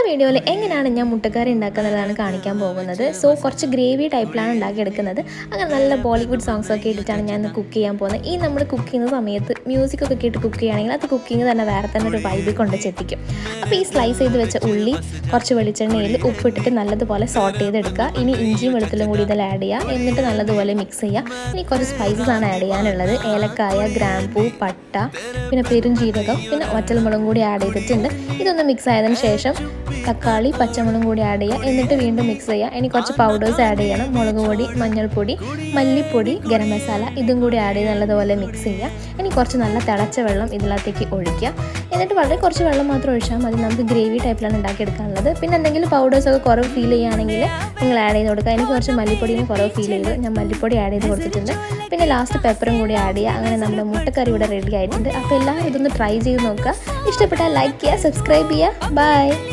വീഡിയോയിൽ എങ്ങനെയാണ് ഞാൻ മുട്ടക്കറി ഉണ്ടാക്കുന്നതാണ് കാണിക്കാൻ പോകുന്നത്. സോ കുറച്ച് ഗ്രേവി ടൈപ്പിലാണ് ഉണ്ടാക്കിയെടുക്കുന്നത്. അങ്ങനെ നല്ല ബോളിവുഡ് സോങ്സ് ഒക്കെ ഇട്ടിട്ടാണ് ഞാൻ ഇന്ന് കുക്ക് ചെയ്യാൻ പോകുന്നത്. ഈ നമ്മൾ കുക്ക് ചെയ്യുന്ന സമയത്ത് മ്യൂസിക്കൊക്കെ കേട്ട് കുക്ക് ചെയ്യുകയാണെങ്കിൽ അത് കുക്കിംഗ് തന്നെ വേറെ തന്നെ ഒരു വൈബ് കൊണ്ട് ചെത്തിക്കും. അപ്പോൾ ഈ സ്ലൈസ് ചെയ്ത് വെച്ച ഉള്ളി കുറച്ച് വെളിച്ചെണ്ണയിൽ ഉപ്പിട്ടിട്ട് നല്ലതുപോലെ സോട്ട് ചെയ്തെടുക്കുക. ഇനി ഇഞ്ചിയും വെളുത്തുള്ളിയും കൂടി ഇതിൽ ആഡ് ചെയ്യുക. എന്നിട്ട് നല്ലതുപോലെ മിക്സ് ചെയ്യുക. ഇനി കുറച്ച് സ്പൈസസ് ആണ് ആഡ് ചെയ്യാനുള്ളത്. ഏലക്കായ, ഗ്രാമ്പൂ, പട്ട, പിന്നെ പെരുംജീരകം, പിന്നെ വറ്റൽമുളകും കൂടി ആഡ് ചെയ്തിട്ടുണ്ട്. ഇതൊന്ന് മിക്സ് ആയതിനു ശേഷം തക്കാളി, പച്ചമുളകും കൂടി ആഡ് ചെയ്യുക. എന്നിട്ട് വീണ്ടും മിക്സ് ചെയ്യുക. ഇനി കുറച്ച് പൗഡേഴ്സ് ആഡ് ചെയ്യണം. മുളക് പൊടി, മഞ്ഞൾപ്പൊടി, മല്ലിപ്പൊടി, ഗരം മസാല ഇതും കൂടി ആഡ് ചെയ്ത് നല്ലതുപോലെ മിക്സ് ചെയ്യുക. ഇനി കുറച്ച് നല്ല തിളച്ച വെള്ളം ഇതിനകത്തേക്ക് ഒഴിക്കുക. എന്നിട്ട് വളരെ കുറച്ച് വെള്ളം മാത്രം ഒഴിച്ചാൽ മതി. നമുക്ക് ഗ്രേവി ടൈപ്പിലാണ് ഉണ്ടാക്കിയെടുക്കാനുള്ളത്. പിന്നെ എന്തെങ്കിലും പൗഡേഴ്സൊക്കെ കുറവ് ഫീൽ ചെയ്യുകയാണെങ്കിൽ നിങ്ങൾ ആഡ് ചെയ്ത് കൊടുക്കുക. എനിക്ക് കുറച്ച് മല്ലിപ്പൊടിയും കുറവ് ഫീൽ ചെയ്തു. ഞാൻ മല്ലിപ്പൊടി ആഡ് ചെയ്ത് കൊടുത്തിട്ടുണ്ട്. പിന്നെ ലാസ്റ്റ് പെപ്പറും കൂടി ആഡ് ചെയ്യുക. അങ്ങനെ നമ്മുടെ മുട്ടക്കറി ഇവിടെ റെഡി ആയിട്ടുണ്ട്. അപ്പോൾ എല്ലാവരും ഇതൊന്ന് ട്രൈ ചെയ്ത് നോക്കുക. ഇഷ്ടപ്പെട്ടാൽ ലൈക്ക് ചെയ്യുക, സബ്സ്ക്രൈബ് ചെയ്യുക. ബൈ.